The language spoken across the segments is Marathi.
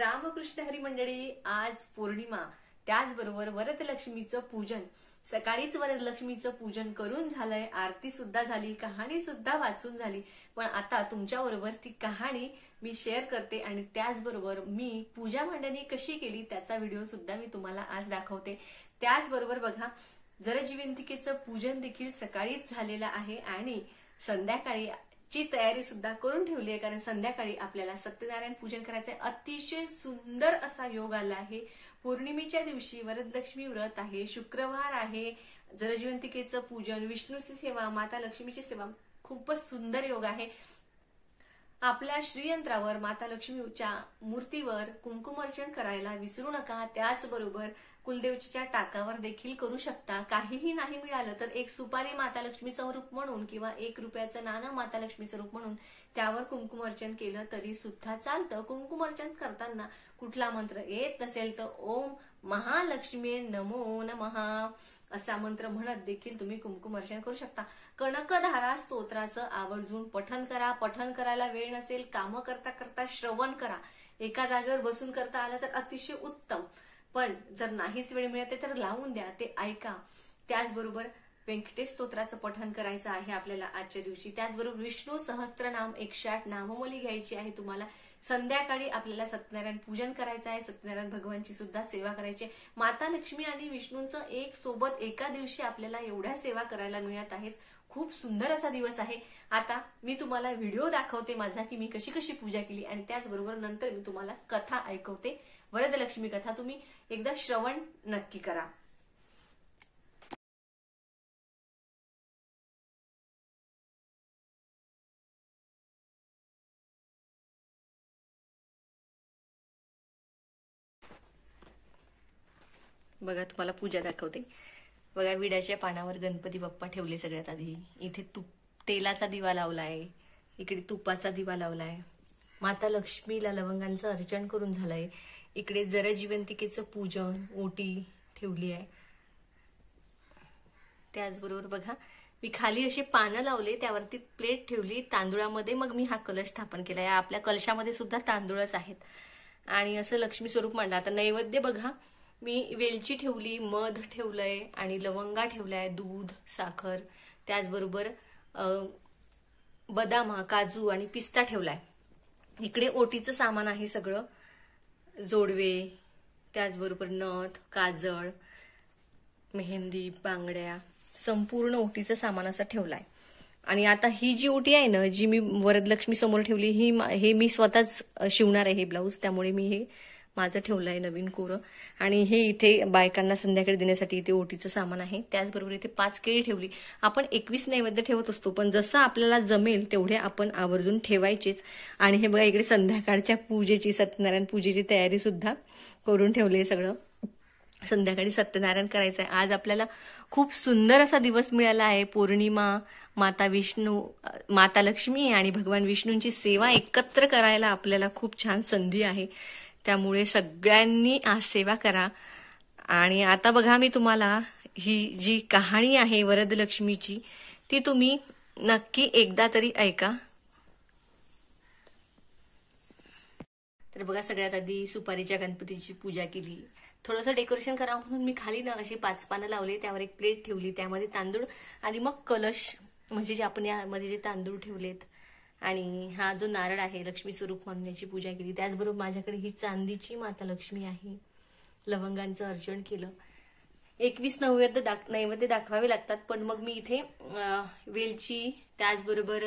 रामकृष्ण हरी मंडळी, आज पौर्णिमा, त्याचबरोबर वरदलक्ष्मीचं पूजन. सकाळीच वरदलक्ष्मीचं पूजन करून झालंय, आरती सुद्धा झाली, कहाणी सुद्धा वाचून झाली. पण आता तुमच्याबरोबर ती कहाणी मी शेअर करते आणि त्याचबरोबर मी पूजा मांडणी कशी केली त्याचा व्हिडिओ सुद्धा मी तुम्हाला आज दाखवते. त्याचबरोबर बघा, जरजीवंतिकेचं पूजन देखील सकाळीच झालेलं आहे आणि संध्याकाळी ची तयारी सुद्धा करून ठेवली आहे, कारण संध्याकाळी आपल्याला सत्यनारायण पूजन करायचंय. अतिशय सुंदर असा योग आला आहे. पौर्णिमेच्या दिवशी वरदलक्ष्मी व्रत आहे, शुक्रवार आहे, जरजीवंतिकेचं पूजन, विष्णूची सेवा, माता लक्ष्मीची सेवा, खूपच सुंदर योग आहे. आपल्या श्रीयंत्रावर माता लक्ष्मीच्या मूर्तीवर कुंकुमार्चन करायला विसरू नका. त्याचबरोबर कुलदेवच्या टाकावर देखील करू शकता. काहीही नाही मिळालं तर एक सुपारी माता लक्ष्मी स्वरूप म्हणून किंवा 1 रुपयाचं नाणं माता लक्ष्मी स्वरूप म्हणून त्यावर कुंकुमार्चन केलं तरी सुद्धा चालतं. कुंकुमार्चन करताना कुठला मंत्र येत नसेल तर ओम महालक्ष्मी नमो नमः असा मंत्र म्हणत देखील तुम्ही कुंकुमार्चन करू शकता. कनकधारा स्तोत्राचं आवर्जून पठण करा. पठण करायला वेळ नसेल, कामं करता करता श्रवण करा. एका जागेवर बसून करता आलं तर अतिशय उत्तम, पण जर नाहीच वेळ मिळते तर लावून द्या, ते ऐका. त्याचबरोबर व्यंकटेश स्तोत्राचं पठण करायचं आहे आपल्याला आजच्या दिवशी. त्याचबरोबर विष्णू सहस्त्रनाम 108 नाममोली घ्यायची आहे तुम्हाला. संध्याकाळी आपल्याला सत्यनारायण पूजन करायचं आहे. सत्यनारायण भगवानची सुद्धा सेवा करायची आहे. माता लक्ष्मी आणि विष्णूंचं एक सोबत एका दिवशी आपल्याला एवढ्या सेवा करायला मिळत आहेत. खूप सुंदर असा दिवस आहे. आता मी तुम्हाला व्हिडिओ दाखवते माझा की मी कशी कशी पूजा केली आणि त्याचबरोबर नंतर मी तुम्हाला कथा ऐकवते. वरदलक्ष्मी कथा तुम्ही एकदा श्रवण नक्की करा. बघा, तुम्हाला पूजा दाखवते. बघा, विड्याच्या पानावर गणपती बाप्पा ठेवले. सगळ्यात आधी इथे तेलाचा दिवा लावलाय, इकडे तुपाचा दिवा लावलाय. माता लक्ष्मीला लवंगांचं अर्चन करून झालंय. इकडे जरजीवंतिकेचं पूजन, ओटी ठेवली आहे. त्याचबरोबर बघा, मी खाली असे पानं लावले, त्यावरती प्लेट ठेवली तांदुळामध्ये. मग मी हा कलश स्थापन केलाय. आपल्या कलशामध्ये सुद्धा तांदूळच आहेत आणि असं लक्ष्मी स्वरूप मांडलं. आता नैवेद्य बघा, मी वेलची ठेवली, मध ठेवलंय आणि लवंगा ठेवलाय, दूध, साखर, त्याचबरोबर बदाम, काजू आणि पिस्ता ठेवलाय. इकडे ओटीचं सामान आहे सगळं, जोडवे, त्याचबरोबर नथ, काजळ, मेहंदी, बांगड्या, संपूर्ण ओटीचं सामान असं ठेवलाय. आणि आता ही जी ओटी आहे ना, जी मी वरदलक्ष्मी समोर ठेवली, हे मी स्वतःच शिवणार आहे हे ब्लाऊज, त्यामुळे मी हे माझं ठेवलंय नवीन कोरं. आणि हे इथे बायकांना संध्याकाळी देण्यासाठी इथे ओटीचं सामान आहे. त्याचबरोबर इथे 5 केळी ठेवली. आपण 21 नैवेद्य ठेवत असतो, पण जसं आपल्याला जमेल तेवढे आपण आवर्जून ठेवायचेच. आणि हे बघा, इकडे संध्याकाळच्या पूजेची, सत्यनारायण पूजेची तयारी सुद्धा करून ठेवली. सगळं संध्याकाळी सत्यनारायण करायचंय. आज आपल्याला खूप सुंदर असा दिवस मिळाला आहे. पौर्णिमा, माता लक्ष्मी आणि भगवान विष्णूंची सेवा एकत्र करायला आपल्याला खूप छान संधी आहे. त्यामुळे सगळ्यांनी आज सेवा करा. आणि आता बघा, मी तुम्हाला ही जी कहाणी आहे वरदलक्ष्मीची ती तुम्ही नक्की एकदा तरी ऐका. तर बघा, सगळ्यात आधी सुपारीच्या गणपतीची पूजा केली. थोडंसं डेकोरेशन करा म्हणून मी खाली ना अशी 5 पानं लावली, त्यावर एक प्लेट ठेवली, त्यामध्ये तांदूळ आणि मग कलश, म्हणजे जे आपण यामध्ये जे तांदूळ ठेवलेत आणि हा जो नारळ आहे लक्ष्मी स्वरूप म्हणून याची पूजा केली. त्याचबरोबर माझ्याकडे ही चांदीची माता लक्ष्मी आहे. लवंगांचं अर्चन केलं. 21 नैवेद्य दाखवावे लागतात, पण मग मी इथे वेलची, त्याचबरोबर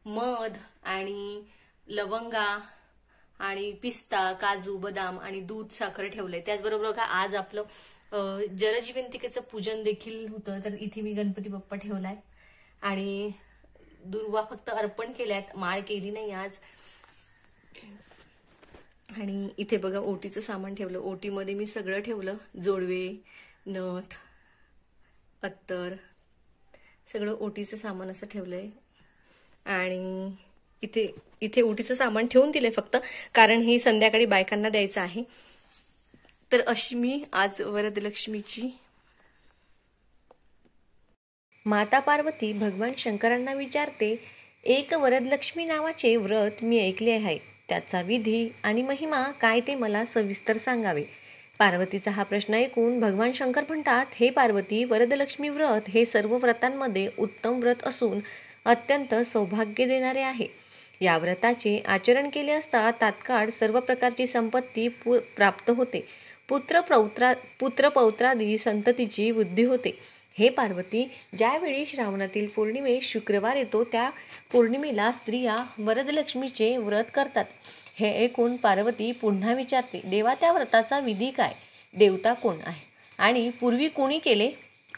मध आणि लवंगा आणि पिस्ता, काजू, बदाम आणि दूध, साखर ठेवलंय. त्याचबरोबर बघा, आज आपलं जरजीवंतिकेचं पूजन देखील होतं, तर इथे मी गणपती बाप्पा ठेवलाय आणि दुर्वा फक्त अर्पण केल्यात, माळ केली नाही आज. आणि इथे बघा, ओटीचं सामान ठेवलं. ओटीमध्ये मी सगळं ठेवलं, जोडवे, नथ, अत्तर, सगळं ओटीचं सामान असं ठेवलंय. आणि इथे ओटीचं सामान ठेवून दिलंय फक्त, कारण हे संध्याकाळी बायकांना द्यायचं आहे. तर अशी मी आज वरदलक्ष्मीची. माता पार्वती भगवान शंकरांना विचारते, एक वरदलक्ष्मी नावाचे व्रत मी ऐकले आहे, त्याचा विधी आणि महिमा काय ते मला सविस्तर सांगावे. पार्वतीचा हा प्रश्न ऐकून भगवान शंकर म्हणतात, हे पार्वती, वरदलक्ष्मी व्रत हे सर्व व्रतांमध्ये उत्तम व्रत असून अत्यंत सौभाग्य देणारे आहे. या व्रताचे आचरण केले असता तात्काळ सर्व प्रकारची संपत्ती प्राप्त होते. पुत्रपौत्रादी संततीची वृद्धी होते. हे पार्वती, ज्यावेळी श्रावणातील पौर्णिमेस शुक्रवार येतो त्या पौर्णिमेला स्त्रिया वरदलक्ष्मीचे व्रत करतात. हे ऐकून पार्वती पुन्हा विचारते, देवा, त्या व्रताचा विधी काय? देवता कोण आहे आणि पूर्वी कोणी केले?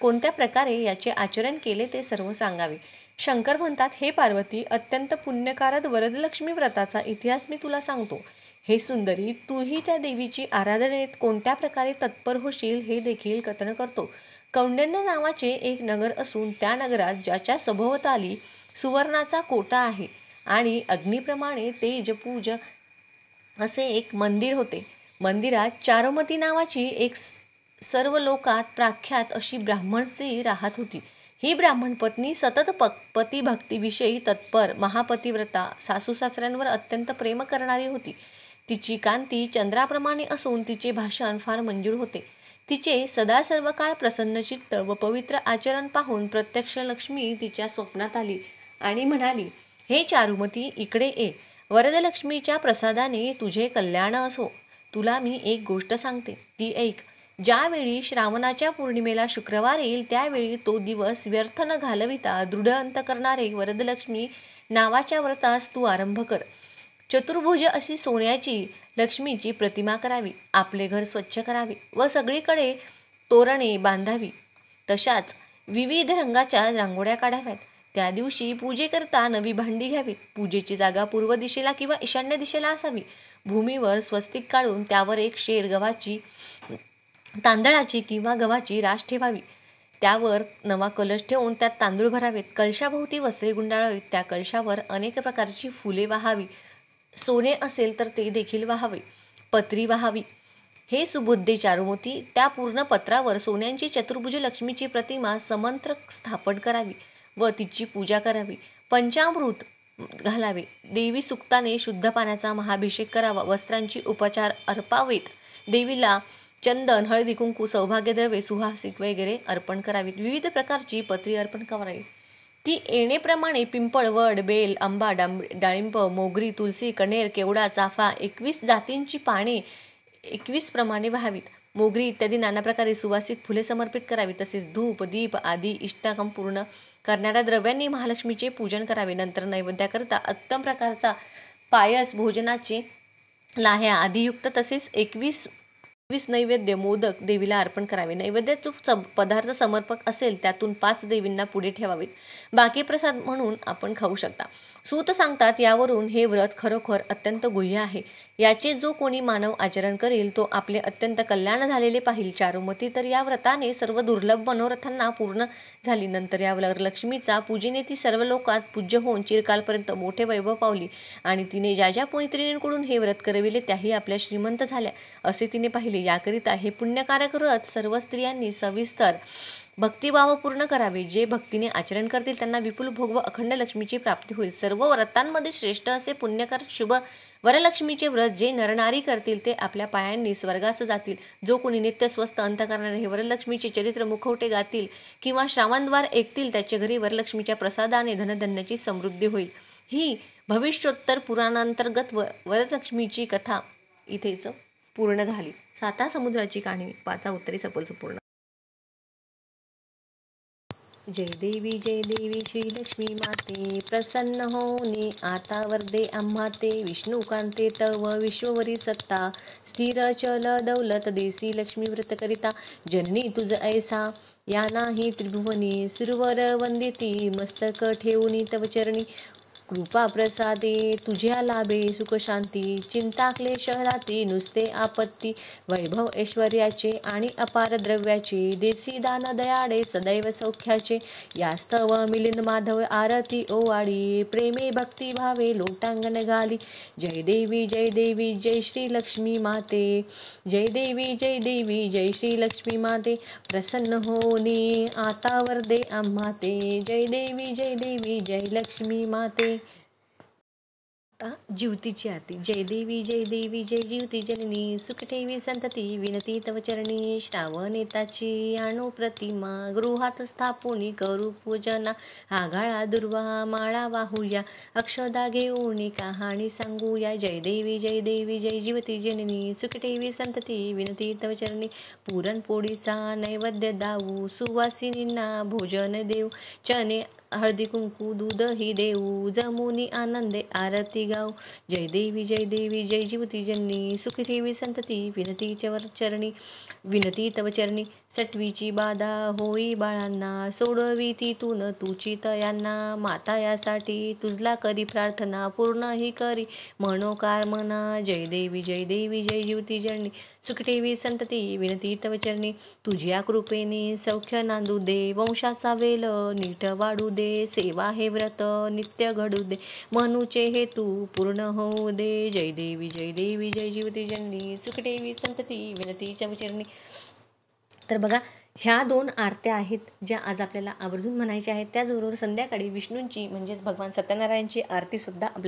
कोणत्या प्रकारे याचे आचरण केले ते सर्व सांगावे. शंकर म्हणतात, हे पार्वती, अत्यंत पुण्यकारक वरदलक्ष्मी व्रताचा इतिहास मी तुला सांगतो. हे सुंदरी, तूही त्या देवीची आराधनेत कोणत्या प्रकारे तत्पर होशील हे देखील कथन करतो. कौंडिण्य नावाचे एक नगर असून त्या नगरात ज्याच्या सभोवताली सुवर्णाचा कोटा आहे आणि अग्निप्रमाणे तेजपूज असे एक मंदिर होते. मंदिरात चारुमती नावाची एक सर्व लोकात प्रख्यात अशी ब्राह्मण स्त्री राहत होती. ही ब्राह्मण पत्नी सतत पतिभक्तीविषयी तत्पर, महापतिव्रता, सासूसासऱ्यांवर अत्यंत प्रेम करणारी होती. तिची कांती चंद्राप्रमाणे असून तिचे भाषण फार मंजूळ होते. तिचे सदा सर्व काळ प्रसन्नचित्त व पवित्र आचरण पाहून प्रत्यक्ष लक्ष्मी तिच्या स्वप्नात आली आणि म्हणाली, हे चारुमती, इकडे ये. वरदलक्ष्मीच्या प्रसादाने तुझे कल्याण असो. तुला मी एक गोष्ट सांगते, ती ऐक. ज्यावेळी श्रावणाच्या पौर्णिमेला शुक्रवार येईल त्यावेळी तो दिवस व्यर्थ न घालविता दृढ अंत करणारे वरदलक्ष्मी नावाच्या व्रतास तू आरंभ कर. चतुर्भुज अशी सोन्याची लक्ष्मीची प्रतिमा करावी, आपले घर स्वच्छ करावे व सगळीकडे तोरणे बांधावी. तशाच विविध रंगाच्या रांगोळ्या काढाव्यात. त्या दिवशी पूजेकरता नवी भांडी घ्यावीत. पूजेची जागा पूर्व दिशेला किंवा ईशान्य दिशेला असावी. भूमीवर स्वस्तिक काढून त्यावर एक शेर गव्हाची, तांदळाची किंवा गव्हाची रास ठेवावी. त्यावर नवा कलश ठेवून त्यात तांदूळ भरावेत. कलशाभोवती वस्त्रे गुंडाळावीत. त्या कलशावर अनेक प्रकारची फुले वाहावी. सोने असेल तर ते देखील वाहावे. पत्री वाहावी. हे सुबुद्धे चारुमती, त्या पूर्ण पत्रावर सोन्यांची चतुर्भुज लक्ष्मीची प्रतिमा समंत्र स्थापन करावी व तिची पूजा करावी. पंचामृत घालावे. देवी सुक्ताने शुद्ध पाण्याचा महाभिषेक करावा. वस्त्रांची उपचार अर्पावेत. देवीला चंदन, हळदी, कुंकू, सौभाग्यद्रव्ये, सुहासिक वगैरे अर्पण करावीत. विविध प्रकारची पत्री अर्पण करावी. ती येणेप्रमाणे पिंपळ, वड, बेल, आंबा, डाळिंब, मोगरी, तुलसी, कण्हेर, केवडा, चाफा 21 जातींची पाने 21 प्रमाणे व्हावीत. मोगरी इत्यादी नाना प्रकारे सुवासिक फुले समर्पित करावी. तसेच धूप, दीप आदी इष्टाकाम पूर्ण करणाऱ्या द्रव्यांनी महालक्ष्मीचे पूजन करावे. नंतर नैवेद्याकरता उत्तम प्रकारचा पायस, भोजनाचे लाह्या आदियुक्त तसेच 21 नैवेद्य मोदक देवीला अर्पण करावे. नैवेद्यात जो पदार्थ समर्पक असेल त्यातून 5 देवींना पुढे ठेवावेत. बाकी प्रसाद म्हणून आपण खाऊ शकता. सूत सांगतात, यावरून हे व्रत खरोखर अत्यंत गुह्य आहे. याचे जो कोणी मानव आचरण करील तो आपले अत्यंत कल्याण झालेले पाहिल. चारुमती, तर या व्रताने सर्व दुर्लभ मनोरथांना पूर्ण झाली. नंतर या लक्ष्मीचा पूजेने ती सर्व लोकात पूज्य होऊन चिरकालपर्यंत मोठे वैभव पावली आणि तिने ज्या ज्या मैत्रिणींकडून हे व्रत करविले त्याही आपल्या श्रीमंत झाल्या असे तिने पाहिले. याकरिता हे पुण्यकारक व्रत सर्व स्त्रियांनी सविस्तर भक्तिभाव पूर्ण करावे. जे भक्तीने आचरण करतील त्यांना विपुल भोग व अखंड लक्ष्मीची प्राप्ती होईल. सर्व व्रतांमध्ये श्रेष्ठ असे पुण्यकारक शुभ वरलक्ष्मीचे व्रत जे नरनारी करतील ते आपल्या पायांनी स्वर्गास जातील. जो कोणी नित्य स्वस्थ अंतःकरणाने हे वरलक्ष्मीचे चरित्र मुखवटे गातील किंवा श्रावणद्वार ऐकतील त्याच्या घरी वरलक्ष्मीच्या प्रसादाने धनधान्याची समृद्धी होईल. ही भविष्योत्तर पुराणांतर्गत वरलक्ष्मीची कथा इथेच पूर्ण झाली. 7 समुद्राची कहाणी 5 उत्तरी सफल संपूर्ण. जय देवी श्री लक्ष्मी माते, प्रसन्न होने आता वरदे आम्हा ते. विष्णुकांते तव विश्ववरी सत्ता, स्थिर चल दौलत देसी लक्ष्मी व्रत करिता. जननी तुझ ऐसा या नाही त्रिभुवनी, सुरवर वंदिती मस्तक ठेवून तव चरणी. कृपा प्रसादे तुझ्या लाभे सुख शांती, चिंता क्लेश राती नुसते आपत्ती. वैभव ऐश्वर्याचे आणि अपार द्रव्याचे, देसी दान दयाडे सदैव सौख्याचे. यास्तव मिलिंद माधव आरती ओवाळी, प्रेमे भक्ती भावे लोटांगण घाली. जय देवी जय श्री लक्ष्मी माते. जय देवी जय श्री लक्ष्मी माते. प्रसन्न होनी आता वरदे आम्हा ते. जय देवी जय लक्ष्मी माते. आता जीवतीची आरती. जय देवी जय जीवती जननी, सुख ठेवी संतती विनती तव चरणी. श्रावणेताची आणू प्रतिमा, गृहात स्थापुनी करू पूजना. आघाळा दुर्वा माळा वाहूया, अक्षदा घेऊन कहाणी सांगूया. जय देवी जय जीवती जननी, सुख ठेवी संतती विनती तव चरणी. पुरणपोळीचा नैवेद्य दाऊ, सुवासिनींना भोजन देऊ. चणे हळदी कुंकू दूधही देऊ, जमुनी आनंदे आरती गाऊ. जय देवी जय जीवती जननी, सुखी ठेवी संतती विनती चरणी. विनती तव चरणी. सटवीची बाधा होई बाळांना, सोडवी तिथून तुची तयांना. माता यासाठी तुझला करी प्रार्थना, पूर्ण ही करी मनोकामना. जय देवी जय जीवती जननी, सुख ठेवी संतती विनती तव चरणी. तुझ्या कृपेने सौख्य नांदू दे, वंशाचा वेल नीट वाढू दे. सेवा हे व्रत नित्य घडू दे, मनूचे हेतू पूर्ण होऊ दे. जय देवी जय जीवती जननी, सुख ठेवी संतती विनती तव चरणी. तर बघा, ह्या 2 आरत्या आहेत ज्या आज आपल्याला आवर्जून म्हणायच्या आहेत. त्याचबरोबर संध्याकाळी विष्णूंची म्हणजेच भगवान सत्यनारायणची आरतीसुद्धा आपल्याला